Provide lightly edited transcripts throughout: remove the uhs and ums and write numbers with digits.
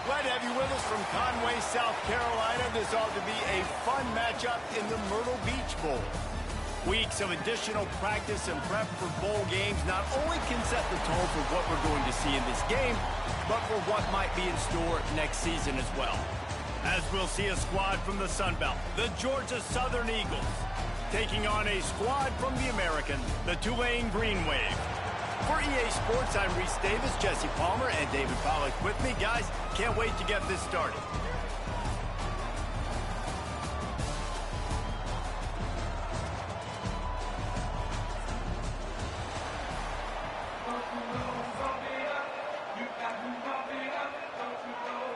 Glad to have you with us from Conway, South Carolina. This ought to be a fun matchup in the Myrtle Beach Bowl. Weeks of additional practice and prep for bowl games not only can set the tone for what we're going to see in this game, but for what might be in store next season as well. As we'll see a squad from the Sun Belt, the Georgia Southern Eagles, taking on a squad from the American, the Tulane Green Wave. For EA Sports, I'm Reese Davis, Jesse Palmer, and David Pollack with me. Guys, can't wait to get this started.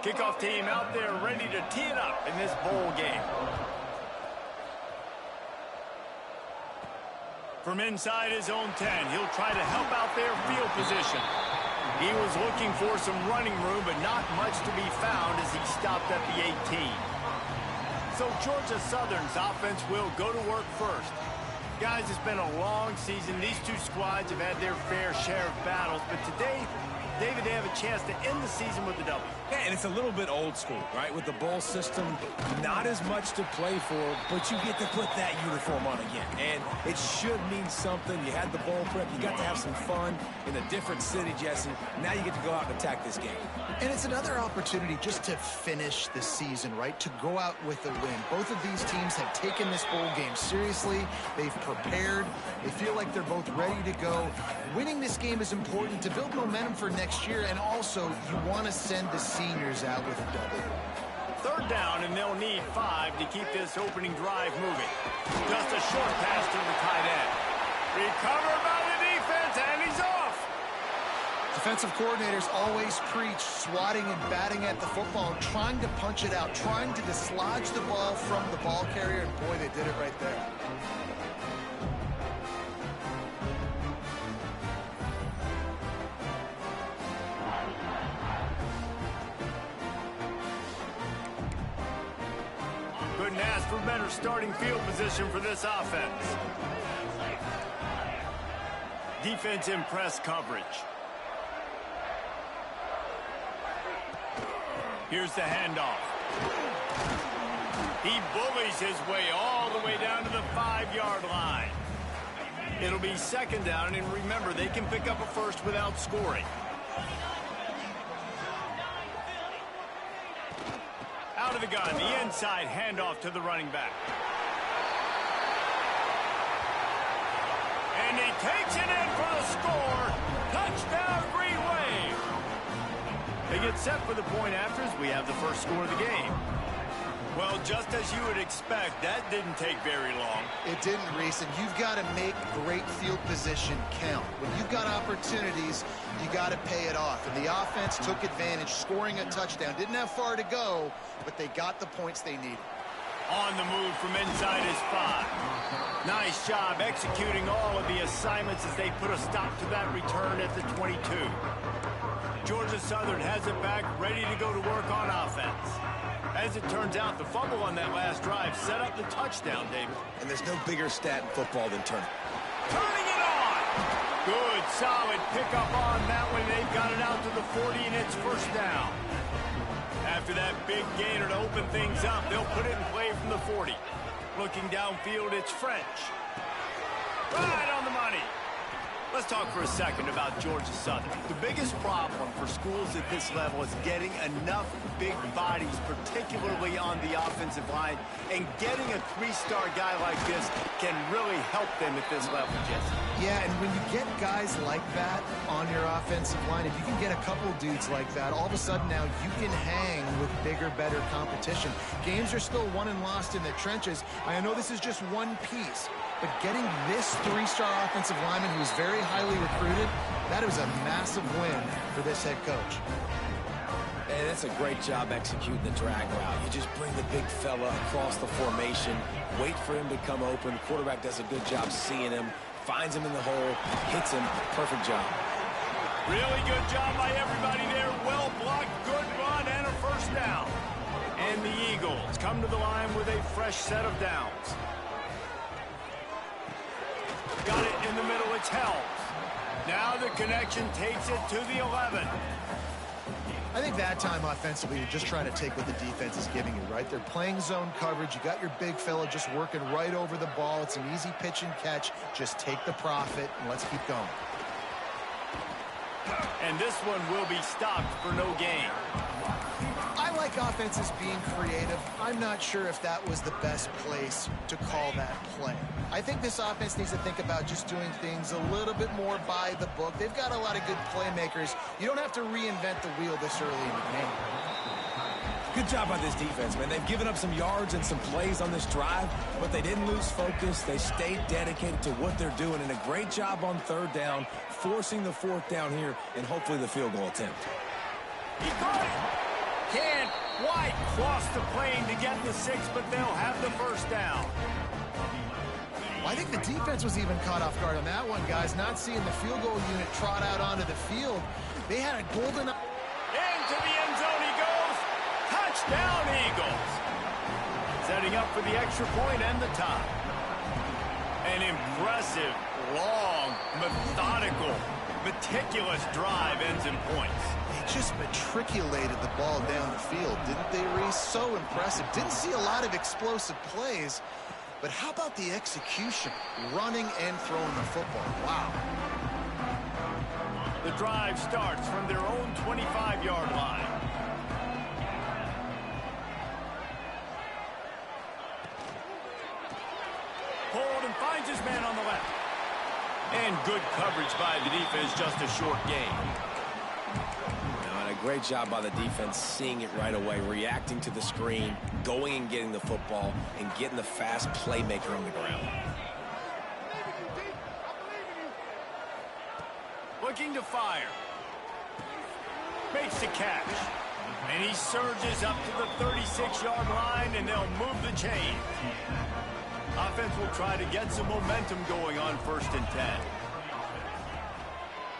Kickoff team out there ready to tee it up in this bowl game. From inside his own 10, he'll try to help out their field position. He was looking for some running room, but not much to be found as he stopped at the 18. So Georgia Southern's offense will go to work first. Guys, it's been a long season. These two squads have had their fair share of battles, but today, David, they have a chance to end the season with a W. Yeah, and it's a little bit old school, right? With the bowl system, not as much to play for, but you get to put that uniform on again. And it should mean something. You had the bowl prep. You got to have some fun in a different city, Jesse. Now you get to go out and attack this game. And it's another opportunity just to finish the season, right? To go out with a win. Both of these teams have taken this bowl game seriously. They've prepared. They feel like they're both ready to go. Winning this game is important to build momentum for next year, and also you want to send the seniors out with a W. Third down, and they'll need 5 to keep this opening drive moving. Just a short pass to the tight end. Recovered by the defense, and he's off. Defensive coordinators always preach swatting and batting at the football, trying to punch it out, trying to dislodge the ball from the ball carrier, and boy, they did it right there. Couldn't ask for better starting field position for this offense. Defense in press coverage. Here's the handoff. He bullies his way all the way down to the 5-yard line. It'll be second down, and remember, they can pick up a first without scoring. Out of the gun, the inside handoff to the running back. And he takes it in for the score. Touchdown, Green Wave. They get set for the point after as we have the first score of the game. Well, just as you would expect, that didn't take very long. It didn't, Reese, and you've got to make great field position count. When you've got opportunities, you got to pay it off. And the offense took advantage, scoring a touchdown. Didn't have far to go, but they got the points they needed. On the move from inside his 5. Nice job executing all of the assignments as they put a stop to that return at the 22. Georgia Southern has it back, ready to go to work on offense. As it turns out, the fumble on that last drive set up the touchdown, David. And there's no bigger stat in football than turning. Turning it on! Good, solid pickup on that one. They've got it out to the 40, and it's first down. After that big gainer to open things up, they'll put it in play from the 40. Looking downfield, it's French. Right on the money. Let's talk for a second about Georgia Southern. The biggest problem for schools at this level is getting enough big bodies, particularly on the offensive line, and getting a 3-star guy like this can really help them at this level, Jesse. Yeah, and when you get guys like that on your offensive line, if you can get a couple dudes like that, all of a sudden now you can hang with bigger, better competition. Games are still won and lost in the trenches. I know this is just one piece, but getting this 3-star offensive lineman who is very highly recruited, that was a massive win for this head coach. And that's a great job executing the drag route. You just bring the big fella across the formation, wait for him to come open. Quarterback does a good job seeing him, finds him in the hole, hits him. Perfect job. Really good job by everybody there. Well blocked, good run, and a first down. And the Eagles come to the line with a fresh set of downs. Got it in the middle, it's Helms. Now the connection takes it to the 11. I think think that time offensively, you're just trying to take what the defense is giving you, right? They're playing zone coverage. You got your big fella just working right over the ball. It's an easy pitch and catch. Just take the profit, and let's keep going. And this one will be stopped for no gain. I like offenses being creative. I'm not sure if that was the best place to call that play. I think this offense needs to think about just doing things a little bit more by the book. They've got a lot of good playmakers. You don't have to reinvent the wheel this early in the game. Good job by this defense, man. They've given up some yards and some plays on this drive, but they didn't lose focus. They stayed dedicated to what they're doing, and a great job on third down, forcing the fourth down here, and hopefully the field goal attempt. He got it! Can't White cross the plane to get the 6, but they'll have the first down. Well, I think the defense was even caught off guard on that one, guys. Not seeing the field goal unit trot out onto the field. They had a golden... Into the end zone he goes. Touchdown, Eagles. Setting up for the extra point and the tie. An impressive, long, methodical, meticulous drive ends in points. They just matriculated the ball down the field, didn't they, Reese? So impressive. Didn't see a lot of explosive plays, but how about the execution? Running and throwing the football. Wow. The drive starts from their own 25-yard line. Pulled and finds his man on the left. And good coverage by the defense, just a short gain. Great job by the defense, seeing it right away, reacting to the screen, going and getting the football, and getting the fast playmaker on the ground. Looking to fire. Makes the catch. And he surges up to the 36-yard line, and they'll move the chain. Offense will try to get some momentum going on 1st and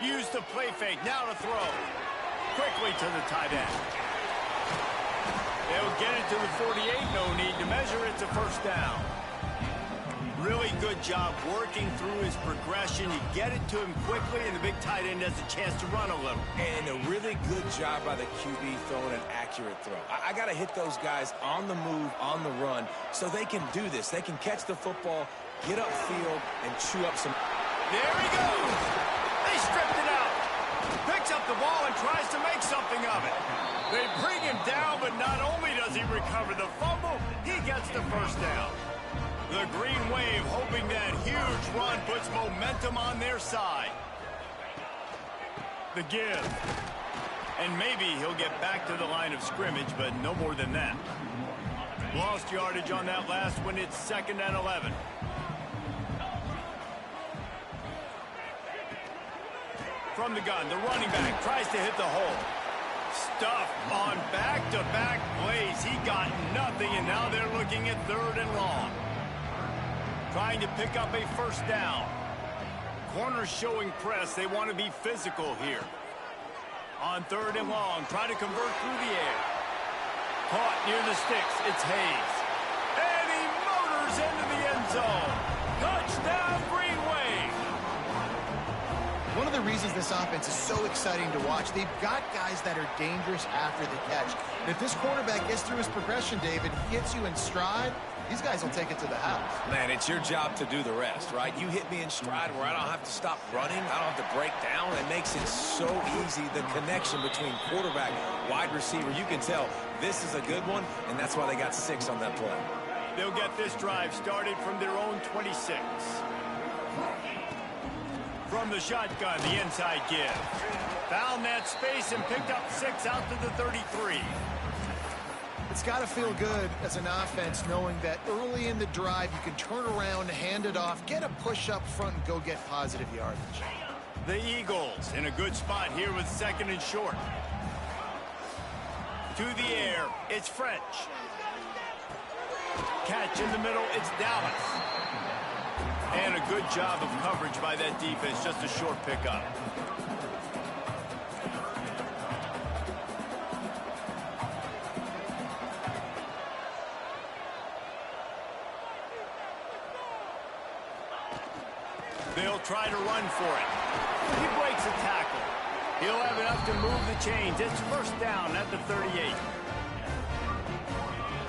10. Use the play fake, now to throw. Quickly to the tight end. They'll get it to the 48. No need to measure. It's a first down. Really good job working through his progression. You get it to him quickly, and the big tight end has a chance to run a little. And a really good job by the QB throwing an accurate throw. I got to hit those guys on the move, on the run, so they can do this. They can catch the football, get upfield, and chew up some. There he goes. They stripped it out. Picks up the ball and tries to make something of it. They bring him down, but not only does he recover the fumble, he gets the first down. The Green Wave hoping that huge run puts momentum on their side. The give. And maybe he'll get back to the line of scrimmage, but no more than that. Lost yardage on that last one. It's 2nd and 11. From the gun, the running back tries to hit the hole. Stuff on back-to-back plays. He got nothing, and now they're looking at 3rd and long. Trying to pick up a first down. Corners showing press. They want to be physical here. On 3rd and long, try to convert through the air. Caught near the sticks. It's Hayes. And he motors into the end zone. Touchdown, Green Wave. One of the reasons this offense is so exciting to watch, they've got guys that are dangerous after the catch. And if this quarterback gets through his progression, David, gets you in stride, these guys will take it to the house. Man, it's your job to do the rest, right? You hit me in stride where I don't have to stop running. I don't have to break down. It makes it so easy, the connection between quarterback, wide receiver. You can tell this is a good one, and that's why they got 6 on that play. They'll get this drive started from their own 26. From the shotgun, the inside give. Found that space and picked up 6 out to the 33. It's got to feel good as an offense knowing that early in the drive you can turn around, hand it off, get a push up front, and go get positive yardage. The Eagles in a good spot here with 2nd and short. To the air, it's French. Catch in the middle, it's Dallas. And a good job of coverage by that defense, just a short pickup. They'll try to run for it. He breaks a tackle. He'll have enough to move the chains. It's first down at the 38.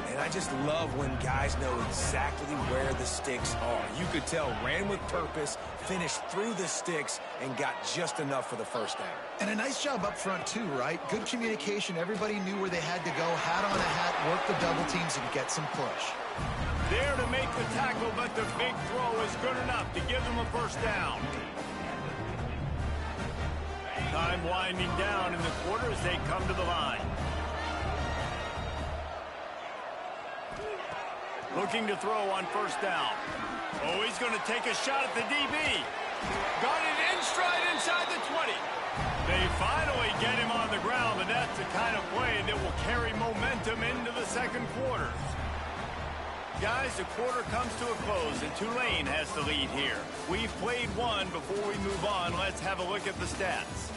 And I just love when guys know exactly where the sticks are. You could tell ran with purpose, finished through the sticks, and got just enough for the first down. And a nice job up front, too, right? Good communication. Everybody knew where they had to go. Hat on a hat, work the double teams, and get some push. There to make the tackle, but the big throw is good enough to give them a first down. Time winding down in the quarter as they come to the line. Looking to throw on first down. Oh, he's going to take a shot at the DB. Got it in stride inside the 20. They finally get him on the ground, and that's the kind of play that will carry momentum into the second quarter. Guys, the quarter comes to a close, and Tulane has the lead here. We've played one. Before we move on, let's have a look at the stats.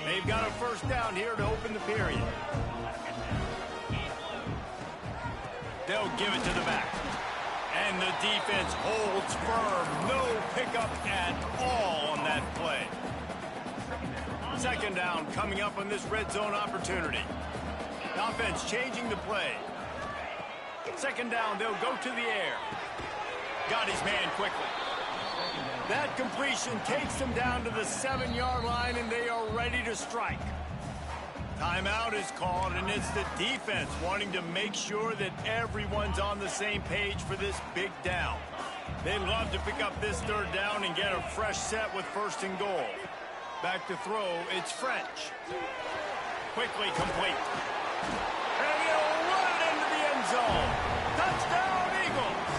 They've got a first down here to open the period. They'll give it to the back. And the defense holds firm. No pickup at all on that play. Second down coming up on this red zone opportunity. The offense changing the play. Second down, they'll go to the air. Got his man quickly. That completion takes them down to the 7-yard line, and they are ready to strike. Timeout is called, and it's the defense wanting to make sure that everyone's on the same page for this big down. They'd love to pick up this third down and get a fresh set with first and goal. Back to throw, it's French. Quickly complete. And he'll run it into the end zone. Touchdown, Eagles!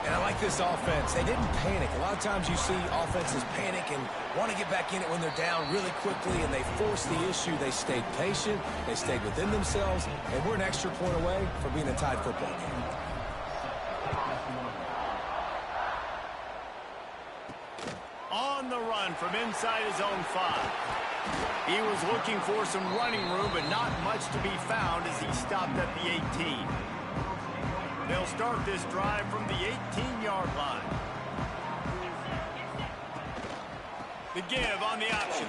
And I like this offense. They didn't panic. A lot of times you see offenses panic and want to get back in it when they're down really quickly, and they force the issue. They stayed patient. They stayed within themselves, and we're an extra point away from being a tied football game. On the run from inside his own 5. He was looking for some running room, but not much to be found as he stopped at the 18. They'll start this drive from the 18-yard line. The give on the option.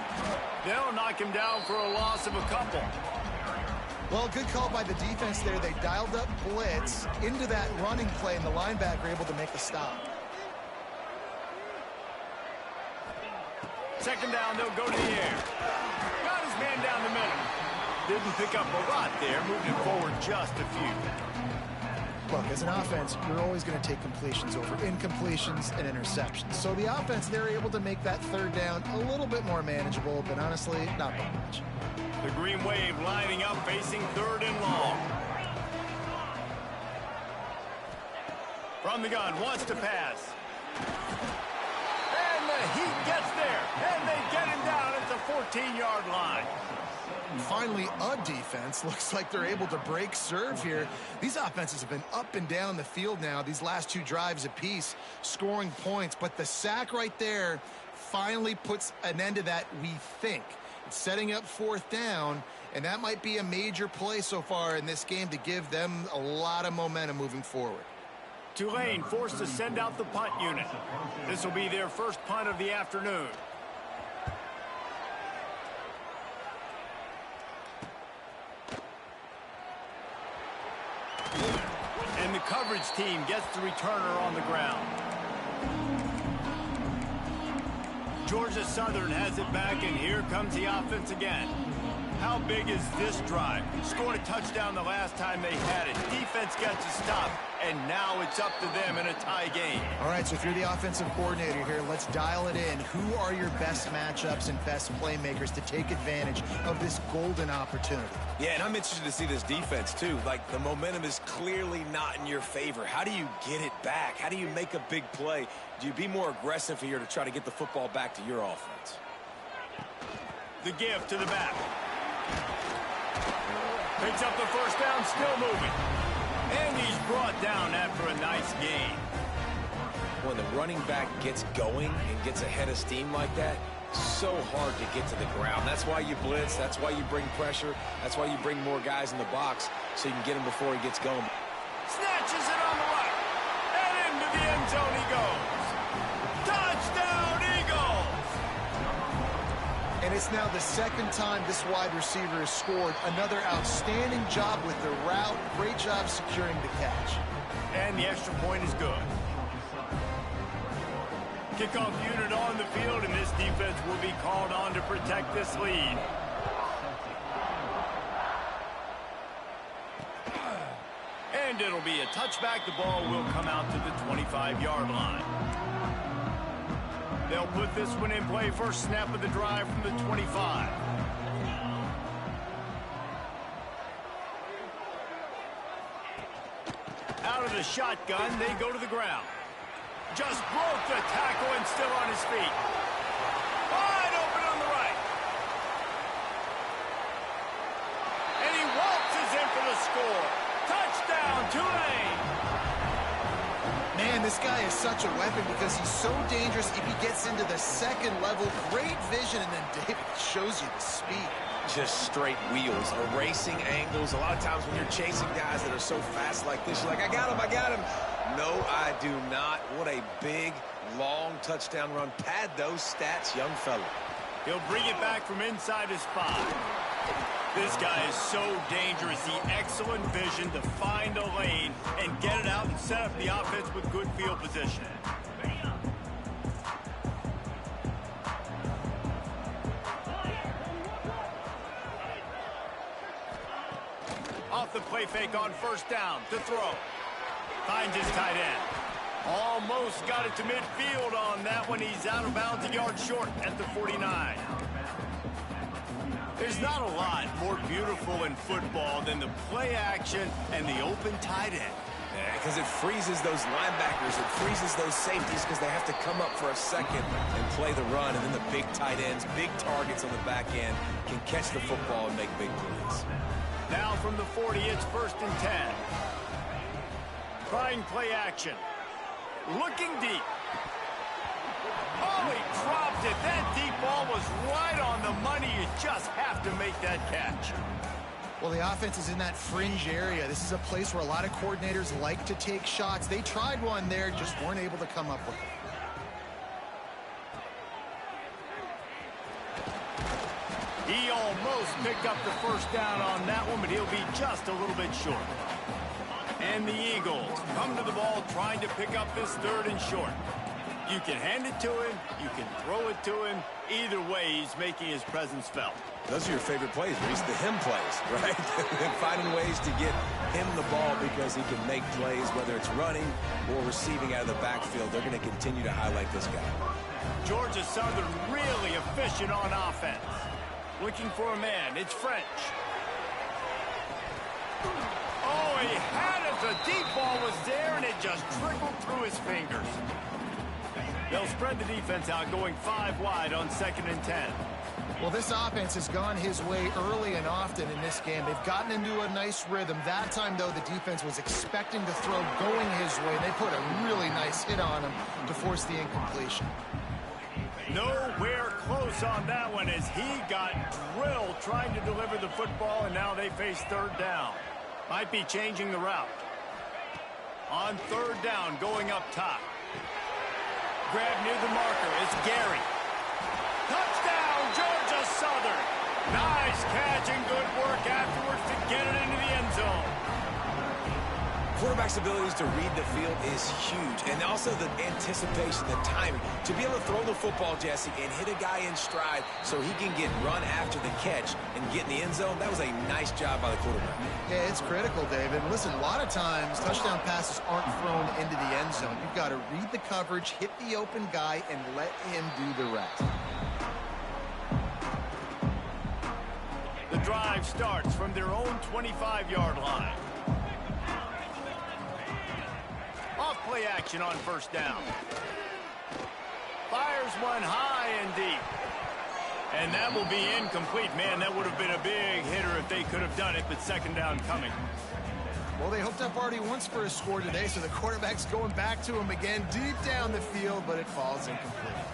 They'll knock him down for a loss of a couple. Well, good call by the defense there. They dialed up blitz into that running play, and the linebacker able to make the stop. Second down, they'll go to the air. Got his man down the middle. Didn't pick up a lot there, moved it forward just a few. Look, as an offense, you're always going to take completions over incompletions and interceptions. So the offense, they're able to make that third down a little bit more manageable, but honestly, not by much. The Green Wave lining up, facing third and long. From the gun, wants to pass. And the heat gets there, and they get him down at the 14-yard line. Finally, a defense. Looks like they're able to break serve here. These offenses have been up and down the field now, these last 2 drives apiece, scoring points. But the sack right there finally puts an end to that, we think. It's setting up fourth down, and that might be a major play so far in this game to give them a lot of momentum moving forward. Tulane forced to send out the punt unit. This will be their first punt of the afternoon. And the coverage team gets the returner on the ground. Georgia Southern has it back, and here comes the offense again. How big is this drive? Scored a touchdown the last time they had it. Defense gets a stop, and now it's up to them in a tie game. All right, so if you're the offensive coordinator here, let's dial it in. Who are your best matchups and best playmakers to take advantage of this golden opportunity? Yeah, and I'm interested to see this defense, too. Like, the momentum is clearly not in your favor. How do you get it back? How do you make a big play? Do you be more aggressive here to try to get the football back to your offense? The give to the back. Picks up the first down, still moving. And he's brought down after a nice gain. When the running back gets going and gets ahead of steam like that, so hard to get to the ground. That's why you blitz. That's why you bring pressure. That's why you bring more guys in the box. so you can get him before he gets going. Snatches it on the right. And into the end zone he goes. Touchdown, Eagles! And it's now the second time this wide receiver has scored. Another outstanding job with the route. Great job securing the catch. And the extra point is good. Kickoff unit on the field, and this defense will be called on to protect this lead. And it'll be a touchback. The ball will come out to the 25-yard line. They'll put this one in play. First snap of the drive from the 25. Out of the shotgun, they go to the ground. Just broke the tackle and still on his feet. Wide open on the right. And he waltzes in for the score. Touchdown, Tulane. Man, this guy is such a weapon because he's so dangerous if he gets into the second level. Great vision, and then David shows you the speed. Just straight wheels, erasing angles. A lot of times when you're chasing guys that are so fast like this, you're like, I got him. No, I do not. What a big, long touchdown run. Pad those stats, young fella. He'll bring it back from inside his 5. This guy is so dangerous. The excellent vision to find a lane and get it out and set up the offense with good field position. Off the play fake on first down to throw. Finds his tight end. Almost got it to midfield on that one. He's out of bounds, a yard short at the 49. There's not a lot more beautiful in football than the play action and the open tight end. Yeah, because it freezes those linebackers. It freezes those safeties because they have to come up for a second and play the run. And then the big tight ends, big targets on the back end can catch the football and make big plays. Now from the 40, it's 1st and 10. Trying play action. Looking deep. Oh, he dropped it. That deep ball was right on the money. You just have to make that catch. Well, the offense is in that fringe area. This is a place where a lot of coordinators like to take shots. They tried one there, just weren't able to come up with it. He almost picked up the first down on that one, but he'll be just a little bit short. And the Eagles come to the ball trying to pick up this 3rd and short. You can hand it to him, you can throw it to him. Either way, he's making his presence felt. Those are your favorite plays, Reese, the him plays, right? Finding ways to get him the ball because he can make plays, whether it's running or receiving out of the backfield. They're going to continue to highlight this guy. Georgia Southern really efficient on offense. Looking for a man. It's French. Oh, he had it. The deep ball was there, and it just trickled through his fingers. They'll spread the defense out, going 5 wide on 2nd and 10. Well, this offense has gone his way early and often in this game. They've gotten into a nice rhythm. That time, though, the defense was expecting the throw going his way. They put a really nice hit on him to force the incompletion. Nowhere close on that one as he got drilled trying to deliver the football, and now they face 3rd down. Might be changing the route. On 3rd down, going up top. Grab near the marker. It's Gary. Touchdown, Georgia Southern. Nice catch and good work afterwards to get it into the end zone. Quarterback's abilities to read the field is huge, and also the anticipation, the timing. To be able to throw the football, Jesse, and hit a guy in stride so he can get run after the catch and get in the end zone, that was a nice job by the quarterback. Yeah, it's critical, David. Listen, a lot of times touchdown passes aren't thrown into the end zone. You've got to read the coverage, hit the open guy, and let him do the rest. The drive starts from their own 25-yard line. Off play action on 1st down. Fires one high and deep. And that will be incomplete. Man, that would have been a big hitter if they could have done it, but 2nd down coming. Well, they hooked up already once for a score today, so the quarterback's going back to him again deep down the field, but it falls incomplete.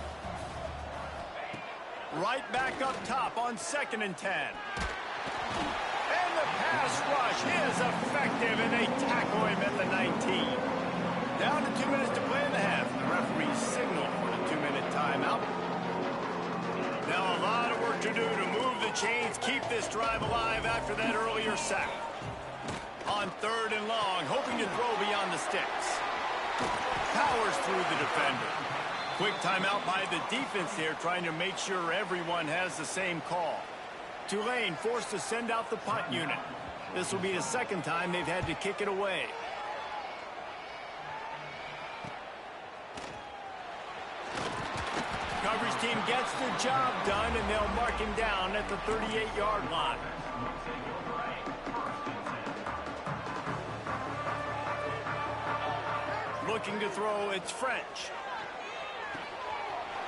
Right back up top on 2nd and 10. And the pass rush is effective, and they tackle him at the 19. Down to 2 minutes to play in the half. The referee signaled for the 2-minute timeout. Now a lot of work to do to move the chains, keep this drive alive after that earlier sack. On 3rd and long, hoping to throw beyond the sticks. Powers through the defender. Quick timeout by the defense here, trying to make sure everyone has the same call. Tulane forced to send out the punt unit. This will be the second time they've had to kick it away. Coverage team gets the job done, and they'll mark him down at the 38-yard line. Looking to throw, it's French.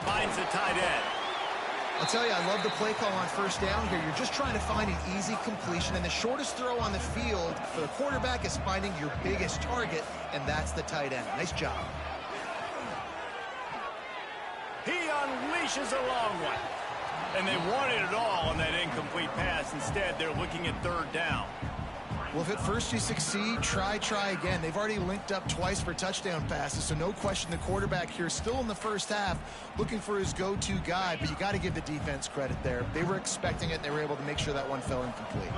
Finds the tight end. I'll tell you, I love the play call on 1st down here. You're just trying to find an easy completion, and the shortest throw on the field for the quarterback is finding your biggest target, and that's the tight end. Nice job. He unleashes a long one. And they wanted it all on that incomplete pass. Instead, they're looking at 3rd down. Well, if at first you succeed, try again. They've already linked up twice for touchdown passes, so no question the quarterback here still in the first half looking for his go-to guy, but you got to give the defense credit there. They were expecting it, and they were able to make sure that one fell incomplete.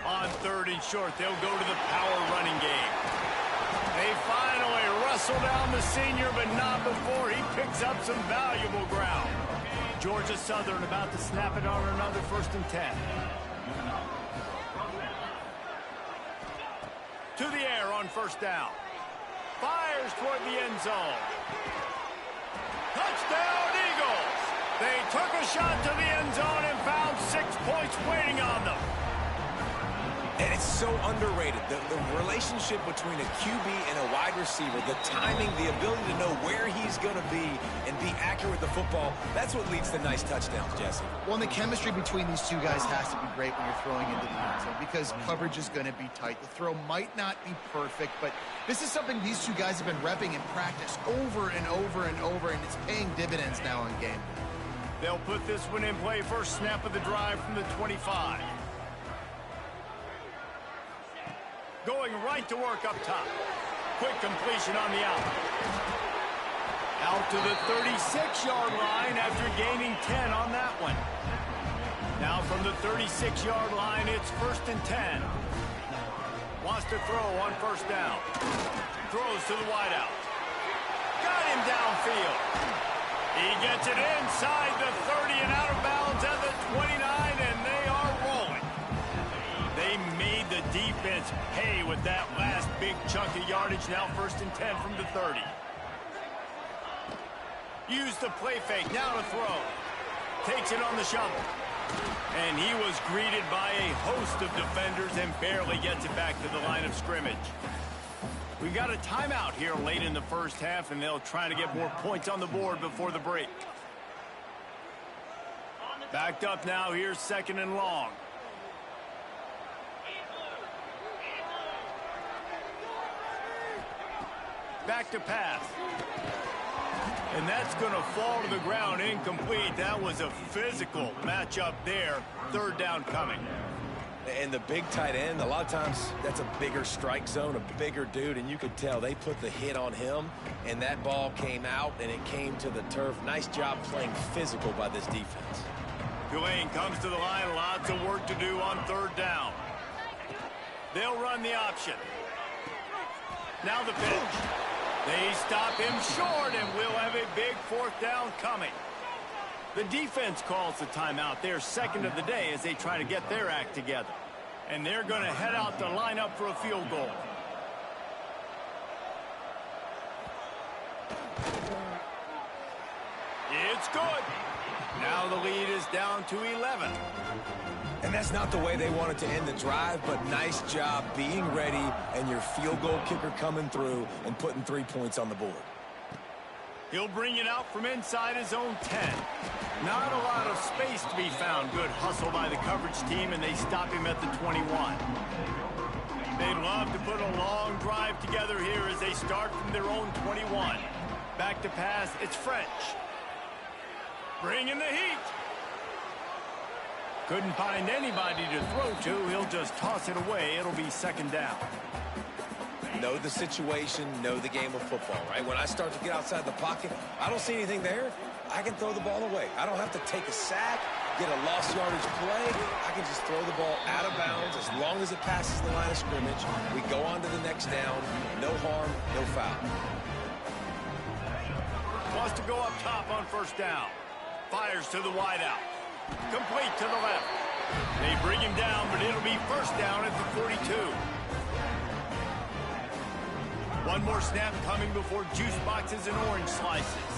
On 3rd and short, they'll go to the power running game. They finally wrestle down the senior, but not before he picks up some valuable ground. Georgia Southern about to snap it on another 1st and 10. To the air on 1st down. Fires toward the end zone. Touchdown, Eagles! They took a shot to the end zone and found 6 points waiting on them. And it's so underrated. The relationship between a QB and a wide receiver, the timing, the ability to know where he's going to be and be accurate with the football, that's what leads to nice touchdowns, Jesse. Well, and the chemistry between these two guys has to be great when you're throwing into the end zone because coverage is going to be tight. The throw might not be perfect, but this is something these two guys have been repping in practice over and over and over, and it's paying dividends now in game. They'll put this one in play. First snap of the drive from the 25. Going right to work up top. Quick completion on the out. Out to the 36-yard line after gaining 10 on that one. Now from the 36-yard line, it's 1st and 10. Wants to throw on 1st down. Throws to the wideout. Got him downfield. He gets it inside the 30 and out of bounds at the 29, and they are rolling. They made the defense pay with that last big chunk of yardage. Now 1st and 10 from the 30. Use the play fake. Now to throw. Takes it on the shovel. And he was greeted by a host of defenders and barely gets it back to the line of scrimmage. We got a timeout here late in the first half, and they'll try to get more points on the board before the break. Backed up now. Here's 2nd and long. Back to pass. And that's going to fall to the ground incomplete. That was a physical matchup there. 3rd down coming. And the big tight end, a lot of times that's a bigger strike zone, a bigger dude, and you could tell they put the hit on him, and that ball came out, and it came to the turf. Nice job playing physical by this defense. Tulane comes to the line. Lots of work to do on 3rd down. They'll run the option. Now the pitch. They stop him short, and we'll have a big 4th down coming. The defense calls the timeout. They're 2nd of the day as they try to get their act together. And they're going to head out to line up for a field goal. It's good. Now the lead is down to 11. And that's not the way they wanted to end the drive, but nice job being ready and your field goal kicker coming through and putting 3 points on the board. He'll bring it out from inside his own 10. Not a lot of space to be found. Good hustle by the coverage team, and they stop him at the 21. They'd love to put a long drive together here as they start from their own 21. Back to pass, it's French. Bringing the heat. Couldn't find anybody to throw to. He'll just toss it away. It'll be second down. Know the situation, know the game of football, right? When I start to get outside the pocket, I don't see anything there, I can throw the ball away. I don't have to take a sack, get a lost yardage play. I can just throw the ball out of bounds as long as it passes the line of scrimmage. We go on to the next down. No harm, no foul. Wants to go up top on first down. Fires to the wideout. Complete to the left. They bring him down, but it'll be first down at the 42. One more snap coming before juice boxes and orange slices.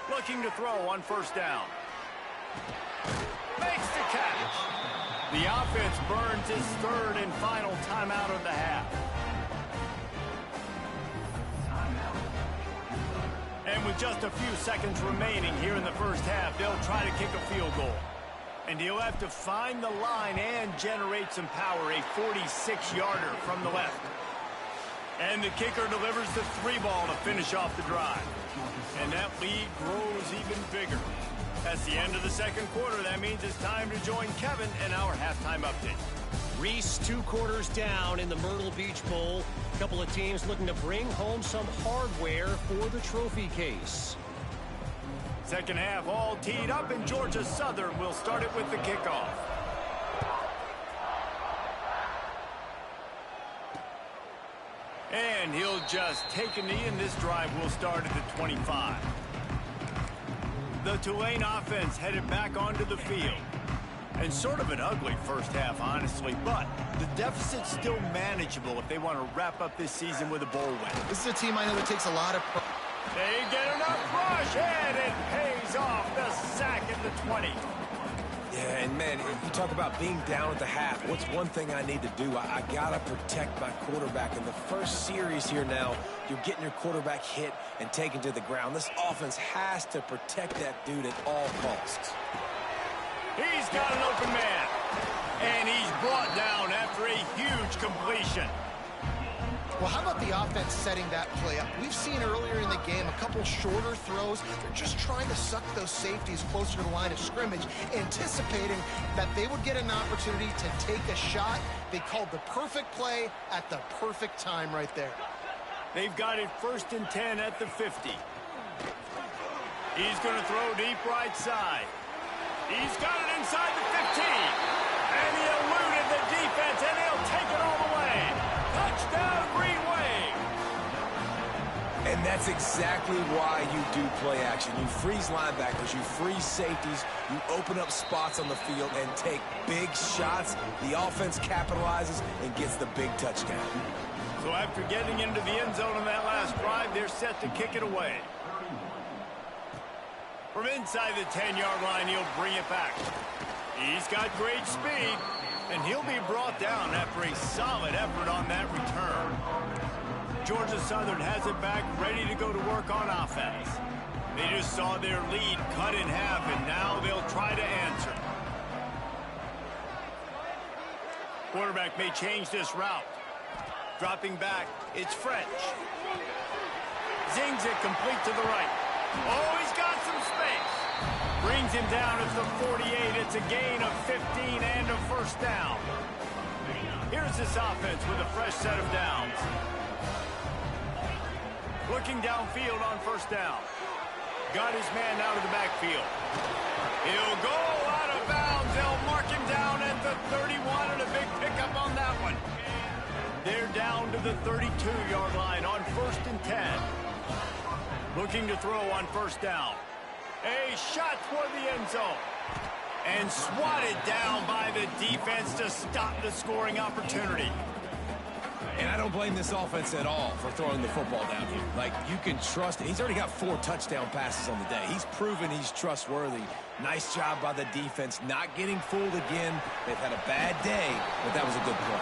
Looking to throw on first down. Makes the catch. The offense burns his third and final timeout of the half. And with just a few seconds remaining here in the first half, they'll try to kick a field goal. And he'll have to find the line and generate some power, a 46-yarder from the left. And the kicker delivers the 3-ball to finish off the drive. And that lead grows even bigger. That's the end of the second quarter. That means it's time to join Kevin and our halftime update. Reese 2 quarters down in the Myrtle Beach Bowl. A couple of teams looking to bring home some hardware for the trophy case. Second half all teed up, and Georgia Southern will start it with the kickoff. And he'll just take a knee, and this drive will start at the 25. The Tulane offense headed back onto the field. And sort of an ugly first half, honestly, but the deficit's still manageable if they want to wrap up this season with a bowl win. This is a team I know that takes a lot of... They get enough rush, and it pays off. The sack at the 20. Yeah, and man, you talk about being down at the half. What's one thing I need to do? I got to protect my quarterback. In the first series here now, you're getting your quarterback hit and taken to the ground. This offense has to protect that dude at all costs. He's got an open man, and he's brought down after a huge completion. Well, how about the offense setting that play up? We've seen earlier in the game a couple shorter throws. They're just trying to suck those safeties closer to the line of scrimmage, anticipating that they would get an opportunity to take a shot. They called the perfect play at the perfect time right there. They've got it first and 10 at the 50. He's going to throw deep right side. He's got it inside the 15. And he eluded the defense, and he'll take it all the way. Touchdown, Green Wave. And that's exactly why you do play action. You freeze linebackers, you freeze safeties, you open up spots on the field and take big shots. The offense capitalizes and gets the big touchdown. So after getting into the end zone on that last drive, they're set to kick it away. From inside the 10-yard line, he'll bring it back. He's got great speed, and he'll be brought down after a solid effort on that return. Georgia Southern has it back, ready to go to work on offense. They just saw their lead cut in half, and now they'll try to answer. Quarterback may change this route. Dropping back, it's French. Zings it complete to the right. Oh, he's got some space. Brings him down at the 48. It's a gain of 15 and a first down. Here's this offense with a fresh set of downs. Looking downfield on first down. Got his man out of the backfield. He'll go out of bounds. They'll mark him down at the 31, and a big pickup on that one. They're down to the 32-yard line on first and 10. Looking to throw on first down. A shot toward the end zone. And swatted down by the defense to stop the scoring opportunity. And I don't blame this offense at all for throwing the football down here. Like, you can trust it. He's already got 4 touchdown passes on the day. He's proven he's trustworthy. Nice job by the defense, not getting fooled again. They've had a bad day, but that was a good play.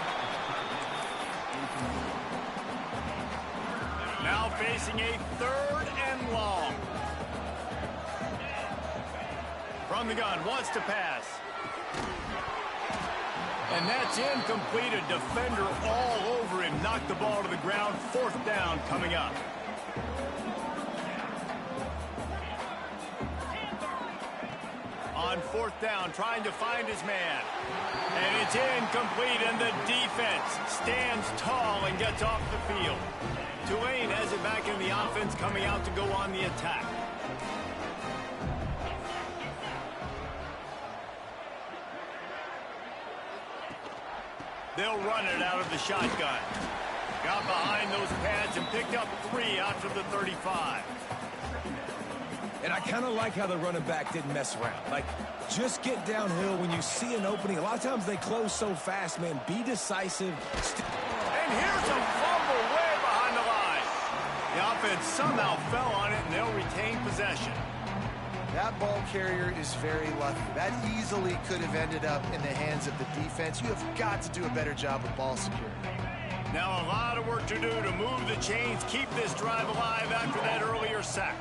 Now facing a third and long. From the gun, wants to pass. And that's incomplete. A defender all over him. Knocked the ball to the ground. Fourth down coming up. on 4th down, trying to find his man. And it's incomplete, and the defense stands tall and gets off the field. Tulane has it back in the offense, coming out to go on the attack. They'll run it out of the shotgun. Got behind those pads and picked up 3 out to the 35. And I kind of like how the running back didn't mess around. Like, just get downhill when you see an opening. A lot of times they close so fast, man. Be decisive. And here's a fumble way behind the line. The offense somehow fell on it, and they'll retain possession. That ball carrier is very lucky. That easily could have ended up in the hands of the defense. You have got to do a better job with ball security. Now a lot of work to do to move the chains, keep this drive alive after that earlier sack.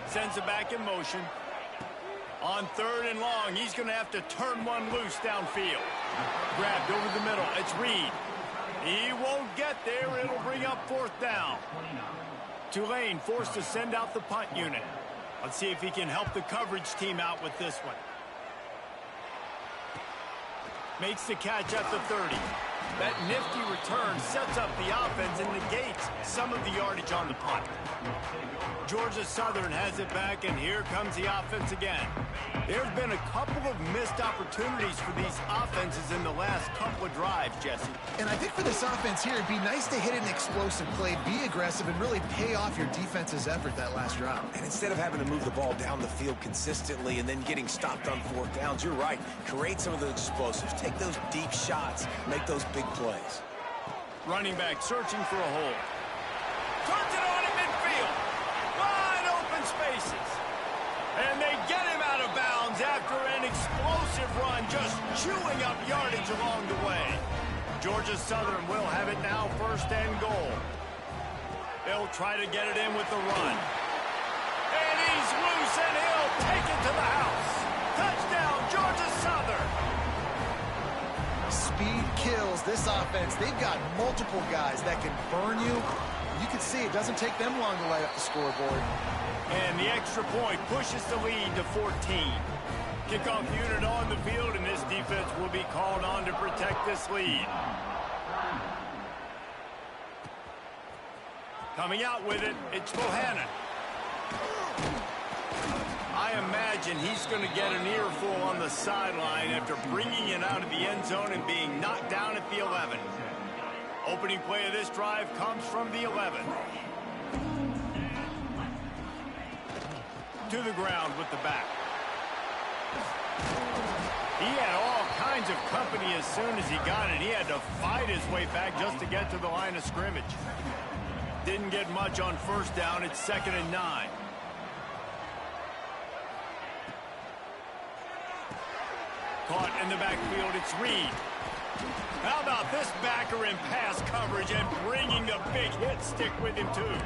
Sends it back in motion. On 3rd and long, he's going to have to turn one loose downfield. Grabbed over the middle. It's Reed. He won't get there. It'll bring up 4th down. Tulane forced to send out the punt unit. Let's see if he can help the coverage team out with this one. Makes the catch at the 30. That nifty return sets up the offense and negates some of the yardage on the punt. Georgia Southern has it back, and here comes the offense again. There's been a couple of missed opportunities for these offenses in the last couple of drives, Jesse. And I think for this offense here, it'd be nice to hit an explosive play, be aggressive, and really pay off your defense's effort that last drive. And instead of having to move the ball down the field consistently and then getting stopped on 4th downs, you're right. Create some of those explosives. Take those deep shots. Make those big plays. Running back searching for a hole. Turns it on in midfield. Wide open spaces. And they get him out of bounds after an explosive run, just chewing up yardage along the way. Georgia Southern will have it now, 1st and goal. They'll try to get it in with the run. And he's loose, and he'll take it to the house. Touchdown, Georgia Southern. Speed kills this offense. They've got multiple guys that can burn you. You can see it doesn't take them long to light up the scoreboard. And the extra point pushes the lead to 14. Kickoff unit on the field, and this defense will be called on to protect this lead. Coming out with it, it's Bohannon. I imagine he's going to get an earful on the sideline after bringing it out of the end zone and being knocked down at the 11. Opening play of this drive comes from the 11. To the ground with the back. He had all kinds of company as soon as he got it. He had to fight his way back just to get to the line of scrimmage. Didn't get much on 1st down. It's 2nd and 9. Caught in the backfield, it's Reed. How about this backer in pass coverage and bringing the big hit stick with him, too?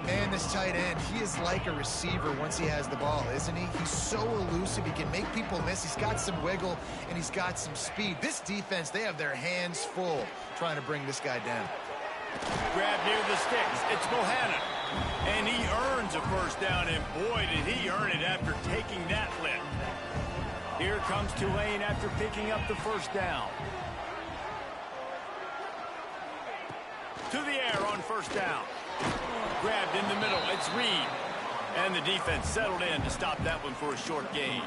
Man, this tight end, he is like a receiver once he has the ball, isn't he? He's so elusive. He can make people miss. He's got some wiggle, and he's got some speed. This defense, they have their hands full trying to bring this guy down. Grab near the sticks. It's Bohannon. And he earns a 1st down, and boy, did he earn it after taking that lift. Here comes Tulane after picking up the 1st down. To the air on 1st down. Grabbed in the middle, it's Reed. And the defense settled in to stop that one for a short gain.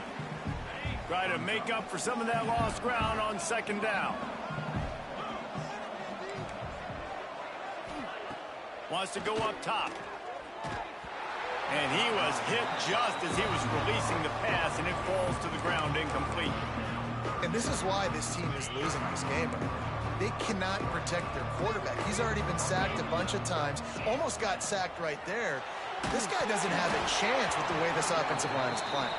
Try to make up for some of that lost ground on 2nd down. Wants to go up top. And he was hit just as he was releasing the pass, and it falls to the ground incomplete. And this is why this team is losing this game. They cannot protect their quarterback. He's already been sacked a bunch of times. Almost got sacked right there. This guy doesn't have a chance with the way this offensive line is playing.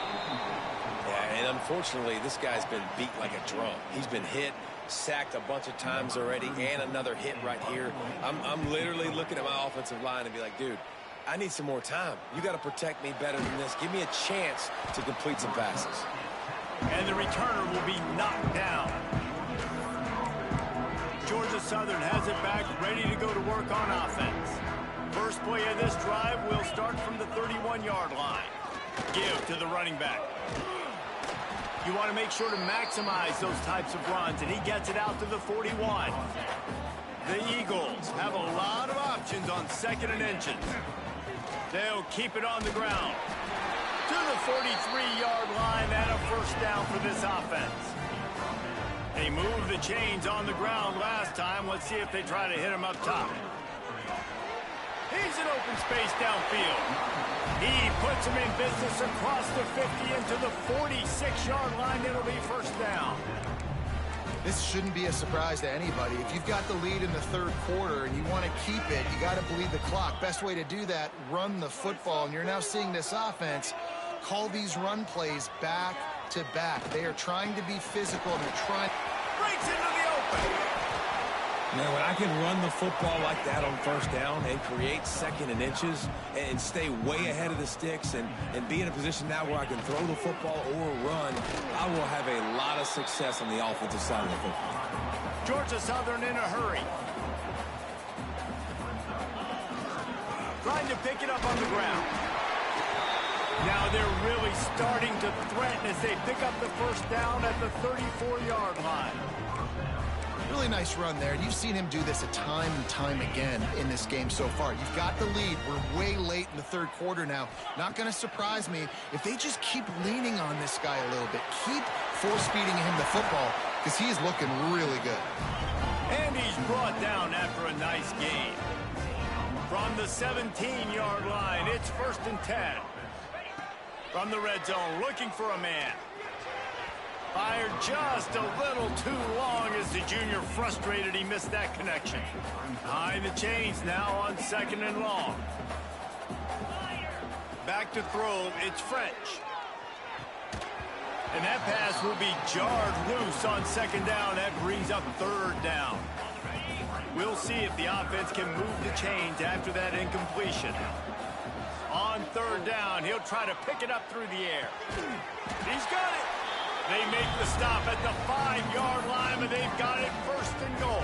Yeah, and unfortunately, this guy's been beat like a drum. He's been hit, sacked a bunch of times already, and another hit right here. I'm literally looking at my offensive line and be like, dude, I need some more time. You got to protect me better than this. Give me a chance to complete some passes. And the returner will be knocked down. Georgia Southern has it back, ready to go to work on offense. First play of this drive will start from the 31-yard line. Give to the running back. You want to make sure to maximize those types of runs, and he gets it out to the 41. The Eagles have a lot of options on 2nd and inches. They'll keep it on the ground. To the 43-yard line and a first down for this offense. They moved the chains on the ground last time. Let's see if they try to hit him up top. He's in open space downfield. He puts him in business across the 50 into the 46-yard line. It'll be first down. This shouldn't be a surprise to anybody. If you've got the lead in the 3rd quarter and you want to keep it, you got to bleed the clock. Best way to do that, run the football. And you're now seeing this offense call these run plays back to back. They are trying to be physical, and they're trying. Breaks into the open. Man, when I can run the football like that on first down and create 2nd and inches and stay way ahead of the sticks and be in a position now where I can throw the football or run, I will have a lot of success on the offensive side of the football. Georgia Southern in a hurry. Trying to pick it up on the ground. Now they're really starting to threaten as they pick up the first down at the 34-yard line. Really nice run there. You've seen him do this a time and time again in this game so far. You've got the lead. We're way late in the 3rd quarter now. Not going to surprise me if they just keep leaning on this guy a little bit. Keep force-feeding him the football because he is looking really good. And he's brought down after a nice gain. From the 17-yard line, it's 1st and 10. From the red zone, looking for a man. Fired just a little too long as the junior frustrated he missed that connection. Behind the chains now on 2nd and long. Back to throw, it's French. And that pass will be jarred loose on 2nd down. That brings up 3rd down. We'll see if the offense can move the chains after that incompletion. On 3rd down, he'll try to pick it up through the air. He's got it. They make the stop at the 5-yard line, but they've got it 1st and goal.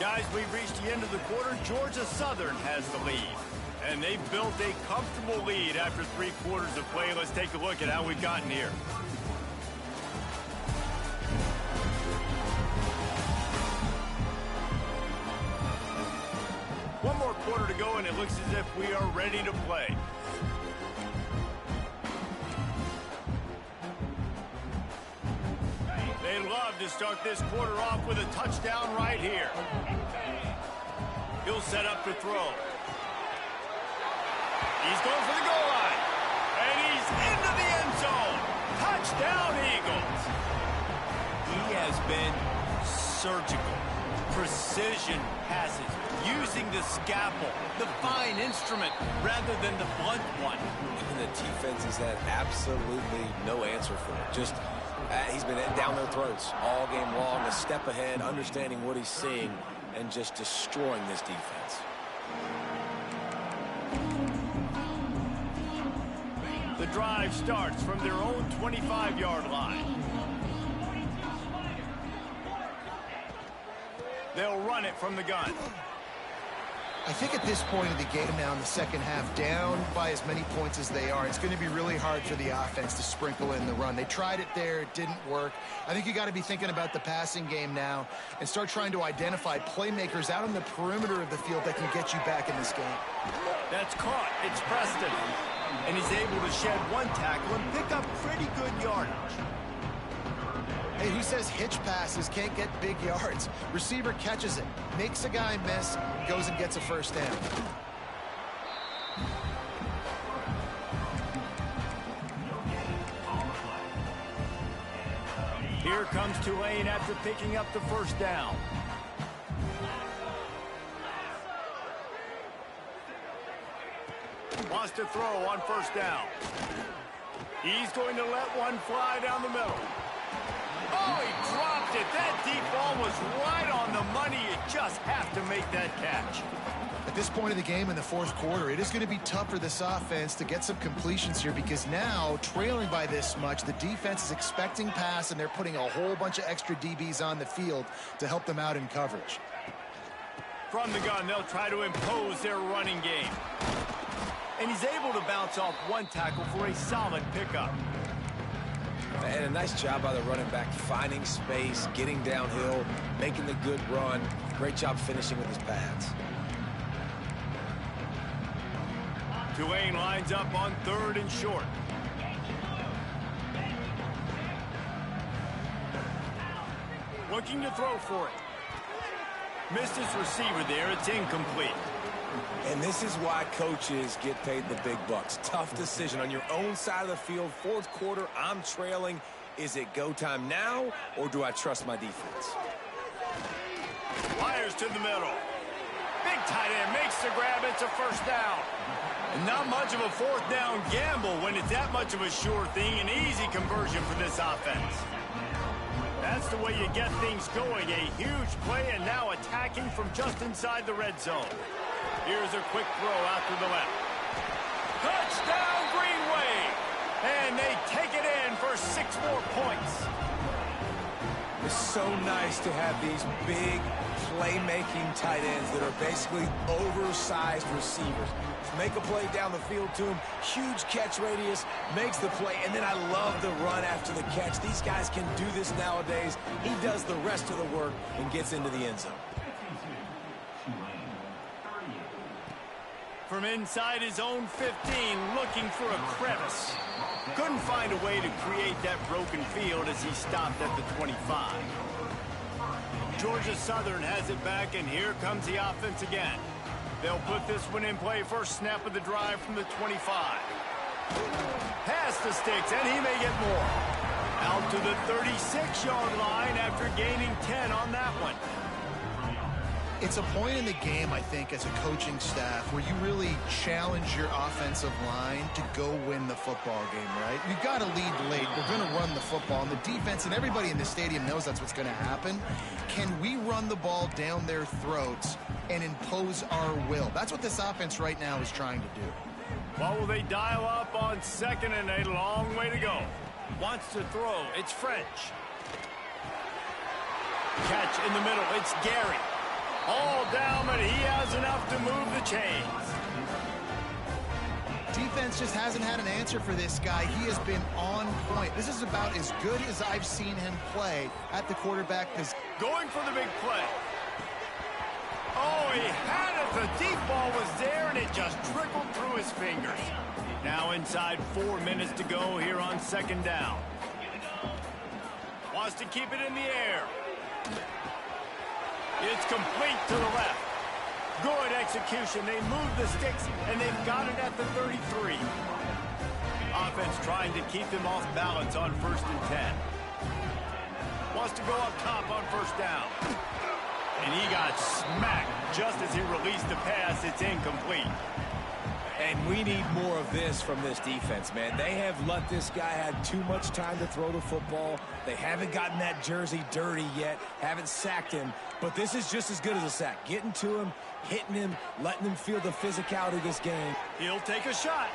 Guys, we've reached the end of the quarter. Georgia Southern has the lead. And they've built a comfortable lead after 3 quarters of play. Let's take a look at how we've gotten here. One more quarter to go, and it looks as if we are ready to play. They'd love to start this quarter off with a touchdown right here. He'll set up to throw. He's going for the goal line. And he's into the end zone. Touchdown, Eagles. He has been surgical. Precision passes. Using the scalpel, the fine instrument, rather than the blunt one. And the defense has had absolutely no answer for it. Just, he's been down their throats all game long, a step ahead, understanding what he's seeing, and just destroying this defense. The drive starts from their own 25-yard line. They'll run it from the gun. I think at this point of the game now in the 2nd half, down by as many points as they are, it's going to be really hard for the offense to sprinkle in the run. They tried it there. It didn't work. I think you got to be thinking about the passing game now and start trying to identify playmakers out on the perimeter of the field that can get you back in this game. That's caught. It's Preston. And he's able to shed 1 tackle and pick up pretty good yardage. Hey, who says hitch passes can't get big yards? Receiver catches it, makes a guy miss, goes and gets a first down. Here comes Tulane after picking up the first down. Wants to throw on first down. He's going to let one fly down the middle. Oh, he dropped it. That deep ball was right on the money. You just have to make that catch. At this point of the game in the 4th quarter, it is going to be tough for this offense to get some completions here because now, trailing by this much, the defense is expecting pass, and they're putting a whole bunch of extra DBs on the field to help them out in coverage. From the gun, they'll try to impose their running game. And he's able to bounce off one tackle for a solid pickup. And a nice job by the running back, finding space, getting downhill, making the good run. Great job finishing with his pads. Tulane lines up on 3rd and short. Looking to throw for it. Missed his receiver there. It's incomplete. And this is why coaches get paid the big bucks. Tough decision on your own side of the field. 4th quarter, I'm trailing. Is it go time now, or do I trust my defense? Fires to the middle. Big tight end makes the grab. It's a 1st down. And not much of a 4th down gamble when it's that much of a sure thing. An easy conversion for this offense. That's the way you get things going. A huge play, and now attacking from just inside the red zone. Here's a quick throw out to the left. Touchdown, Green Wave! And they take it in for 6 more points. It's so nice to have these big playmaking tight ends that are basically oversized receivers. Make a play down the field to him, huge catch radius, makes the play, and then I love the run after the catch. These guys can do this nowadays. He does the rest of the work and gets into the end zone. From inside his own 15, looking for a crevice. Couldn't find a way to create that broken field as he stopped at the 25. Georgia Southern has it back, and here comes the offense again. They'll put this one in play. First snap of the drive from the 25. Pass the sticks, and he may get more. Out to the 36-yard line after gaining 10 on that one. It's a point in the game, I think, as a coaching staff where you really challenge your offensive line to go win the football game, right? You've got to lead late. We're going to run the football. And the defense and everybody in the stadium knows that's what's going to happen. Can we run the ball down their throats and impose our will? That's what this offense right now is trying to do. What will they dial up on 2nd and a long way to go? Wants to throw. It's French. Catch in the middle. It's Gary. All down, but he has enough to move the chains. Defense just hasn't had an answer for this guy. He has been on point. This is about as good as I've seen him play at the quarterback position. Going for the big play. Oh, he had it. The deep ball was there, and it just trickled through his fingers. Now inside 4 minutes to go here on 2nd down. Wants to keep it in the air. It's complete to the left. Good execution. They move the sticks, and they've got it at the 33. Offense trying to keep them off balance on 1st and 10. Wants to go up top on 1st down. And he got smacked just as he released the pass. It's incomplete. And we need more of this from this defense, man. They have let this guy have too much time to throw the football. They haven't gotten that jersey dirty yet, haven't sacked him. But this is just as good as a sack. Getting to him, hitting him, letting him feel the physicality of this game. He'll take a shot.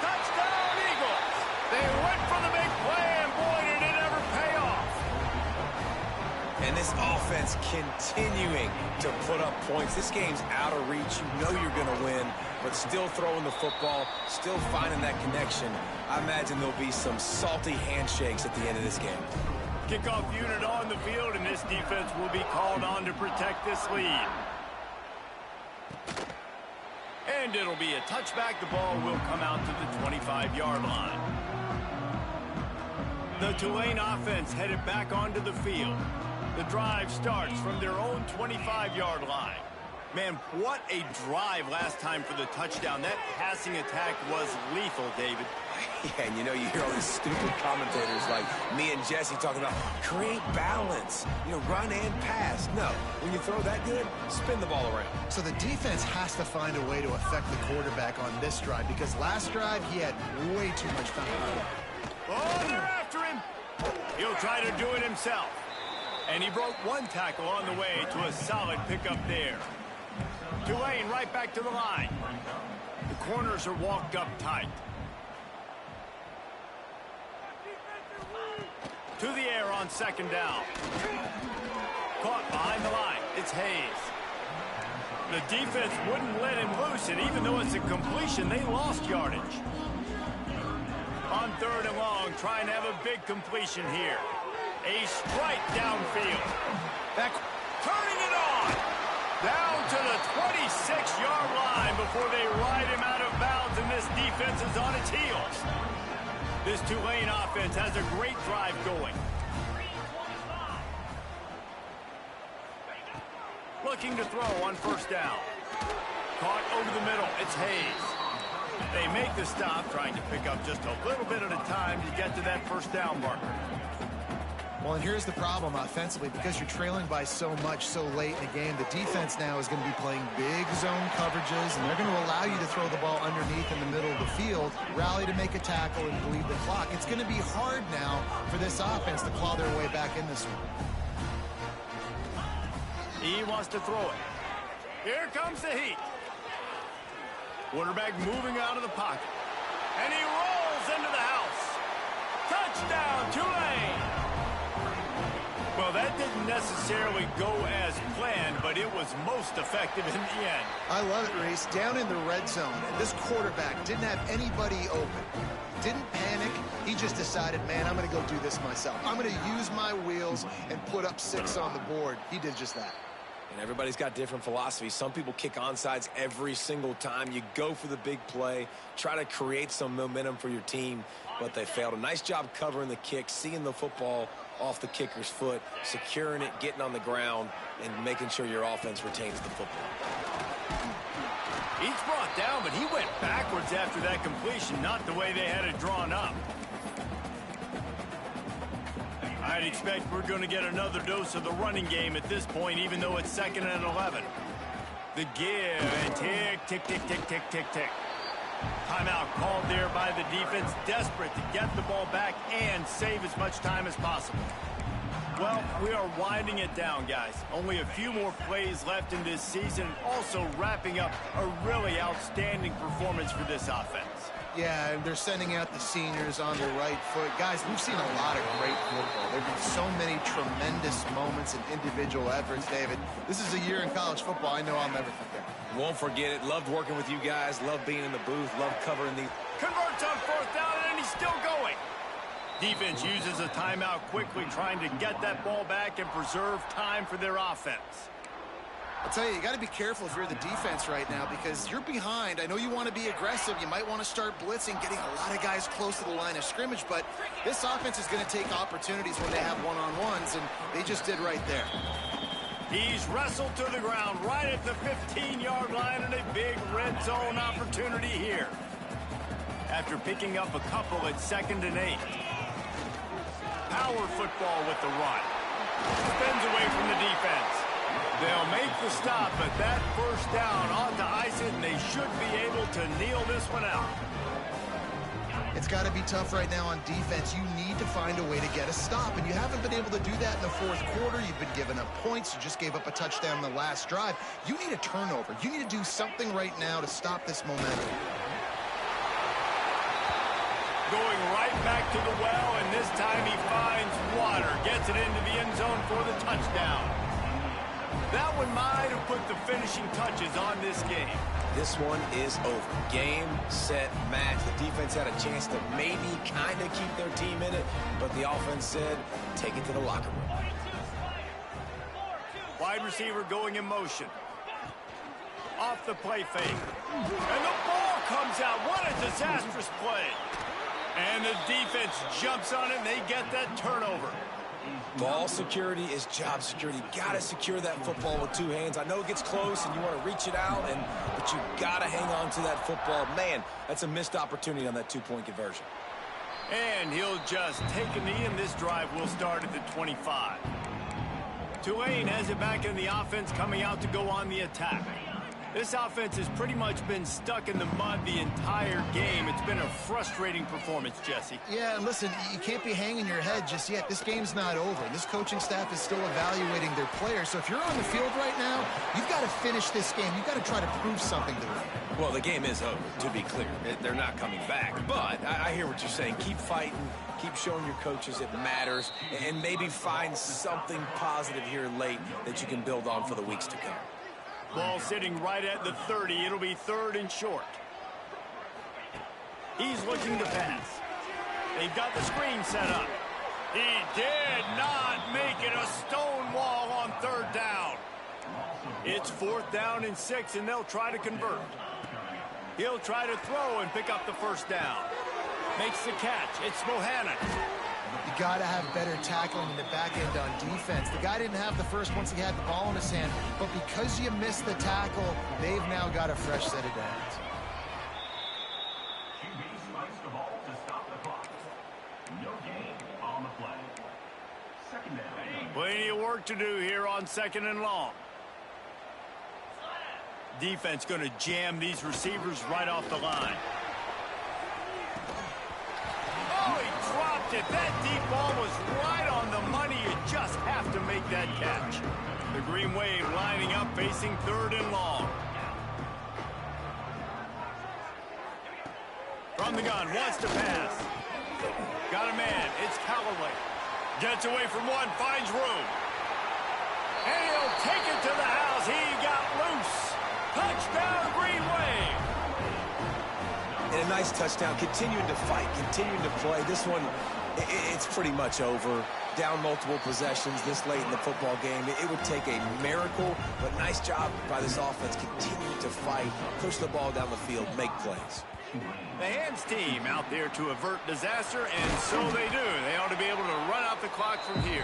Touchdown, Eagles! They went for the big play, and boy, did it ever pay off. And this offense continuing to put up points. This game's out of reach. You know you're going to win, but still throwing the football, still finding that connection. I imagine there'll be some salty handshakes at the end of this game. Kickoff unit on the field, and this defense will be called on to protect this lead. And it'll be a touchback. The ball will come out to the 25-yard line. The Tulane offense headed back onto the field. The drive starts from their own 25-yard line. Man, what a drive last time for the touchdown. That passing attack was lethal, David. Yeah, and you know, you hear all these stupid commentators like me and Jesse talking about create balance, you know, run and pass. No, when you throw that good, spin the ball around. So the defense has to find a way to affect the quarterback on this drive because last drive he had way too much time. Oh, they're after him. He'll try to do it himself. And he broke one tackle on the way to a solid pickup there. Tulane right back to the line. The corners are walked up tight. To the air on 2nd down. Caught behind the line. It's Hayes. The defense wouldn't let him loose, and even though it's a completion, they lost yardage. On 3rd and long, trying to have a big completion here. A strike downfield. Turning it on. Down to the 26-yard line before they ride him out of bounds, and this defense is on its heels. This Tulane offense has a great drive going. Looking to throw on 1st down. Caught over the middle. It's Hayes. They make the stop, trying to pick up just a little bit at a time to get to that 1st down marker. Well, and here's the problem offensively. Because you're trailing by so much so late in the game, the defense now is going to be playing big zone coverages, and they're going to allow you to throw the ball underneath in the middle of the field, rally to make a tackle, and bleed the clock. It's going to be hard now for this offense to claw their way back in this one. He wants to throw it. Here comes the heat. Quarterback moving out of the pocket. And he rolls into the house. Touchdown, Tulane! Well, that didn't necessarily go as planned, but it was most effective in the end. I love it, Reese. Down in the red zone, and this quarterback didn't have anybody open. Didn't panic. He just decided, man, I'm going to go do this myself. I'm going to use my wheels and put up 6 on the board. He did just that. And everybody's got different philosophies. Some people kick onside every single time. You go for the big play, try to create some momentum for your team, but they failed. A nice job covering the kick, seeing the football off the kicker's foot, securing it, getting on the ground, and making sure your offense retains the football. He's brought down, but he went backwards after that completion, not the way they had it drawn up. I'd expect we're going to get another dose of the running game at this point, even though it's 2nd and 11. The give, and tick, tick, tick, tick, tick, tick, tick. Timeout called there by the defense, desperate to get the ball back and save as much time as possible. Well, we are winding it down, guys. Only a few more plays left in this season, also wrapping up a really outstanding performance for this offense. Yeah, and they're sending out the seniors on the right foot. Guys, we've seen a lot of great football. There have been so many tremendous moments and individual efforts, David. This is a year in college football I know I'll never forget. Won't forget it. Loved working with you guys. Loved being in the booth. Loved covering the... Converts on 4th down, and he's still going. Defense uses a timeout quickly, trying to get that ball back and preserve time for their offense. I'll tell you got to be careful if you're the defense right now because you're behind. I know you want to be aggressive. You might want to start blitzing, getting a lot of guys close to the line of scrimmage, but this offense is going to take opportunities when they have one-on-ones, and they just did right there. He's wrestled to the ground right at the 15-yard line, and a big red zone opportunity here. After picking up a couple at 2nd and 8. Power football with the run. Spins away from the defense. They'll make the stop, but that 1st down ought to ice it, and they should be able to kneel this one out. It's got to be tough right now on defense. You need to find a way to get a stop, and you haven't been able to do that in the 4th quarter. You've been giving up points. You just gave up a touchdown in the last drive. You need a turnover. You need to do something right now to stop this momentum. Going right back to the well, and this time he finds water. Gets it into the end zone for the touchdown. That one might have put the finishing touches on this game. This one is over. Game, set, match. The defense had a chance to maybe kind of keep their team in it, but the offense said, take it to the locker room. Wide receiver going in motion. Off the play fake. And the ball comes out. What a disastrous play. And the defense jumps on it, and they get that turnover. Ball security is job security. Got to secure that football with 2 hands. I know it gets close, and you want to reach it out, but you got to hang on to that football. Man, that's a missed opportunity on that 2-point conversion. And he'll just take a knee, and this drive will start at the 25. Tulane has it back in the offense, coming out to go on the attack. This offense has pretty much been stuck in the mud the entire game. It's been a frustrating performance, Jesse. Yeah, and listen, you can't be hanging your head just yet. This game's not over. This coaching staff is still evaluating their players. So if you're on the field right now, you've got to finish this game. You've got to try to prove something to them. Well, the game is over, to be clear. They're not coming back. But I hear what you're saying. Keep fighting. Keep showing your coaches it matters. And maybe find something positive here late that you can build on for the weeks to come. Ball sitting right at the 30. It'll be 3rd and short. He's looking to pass. They've got the screen set up. He did not make it a stone wall on 3rd down. It's 4th down and 6, and they'll try to convert. He'll try to throw and pick up the 1st down. Makes the catch. It's Bohannon. You got to have better tackling in the back end on defense. The guy didn't have the first once he had the ball in his hand, but because you missed the tackle, they've now got a fresh set of downs. Plenty of work to do here on 2nd and long. Defense going to jam these receivers right off the line. Oh, he dropped it. That deep ball was right on the money. You just have to make that catch. The Green Wave lining up, facing 3rd and long. From the gun, wants to pass. Got a man. It's Callaway. Gets away from one, finds room. And he'll take it to the house. He got loose. Touchdown, Green Wave. And a nice touchdown. Continuing to fight, continuing to play. This one, it's pretty much over. Down multiple possessions this late in the football game. It would take a miracle, but nice job by this offense. Continuing to fight, push the ball down the field, make plays. The Hands team out there to avert disaster, and so they do. They ought to be able to run out the clock from here.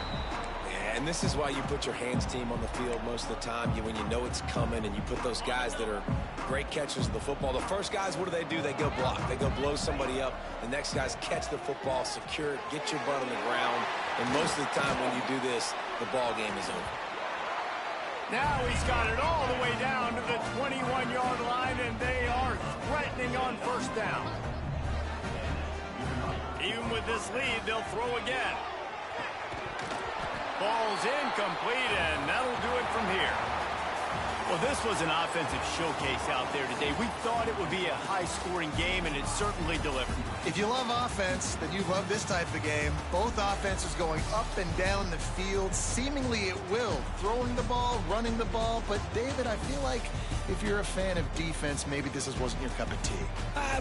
Yeah, and this is why you put your Hands team on the field most of the time. When you know it's coming, and you put those guys that are great catchers of the football. The first guys, what do? They go block. They go blow somebody up. The next guys catch the football, secure it, get your butt on the ground. And most of the time when you do this, the ball game is over. Now he's got it all the way down to the 21-yard line, and they are threatening on 1st down. Even with this lead, they'll throw again. Ball's incomplete, and that'll do it from here. Well, this was an offensive showcase out there today. We thought it would be a high-scoring game, and it certainly delivered. If you love offense, then you love this type of game. Both offenses going up and down the field, seemingly at will. Throwing the ball, running the ball. But, David, I feel like if you're a fan of defense, maybe this wasn't your cup of tea.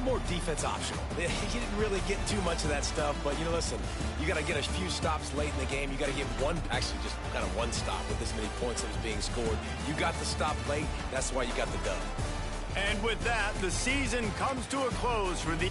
More defense optional. You didn't really get too much of that stuff, but, listen, you got to get a few stops late in the game. You got to get just kind of one stop with this many points that was being scored. You got the stop late. That's why you got the dub. And with that, the season comes to a close for the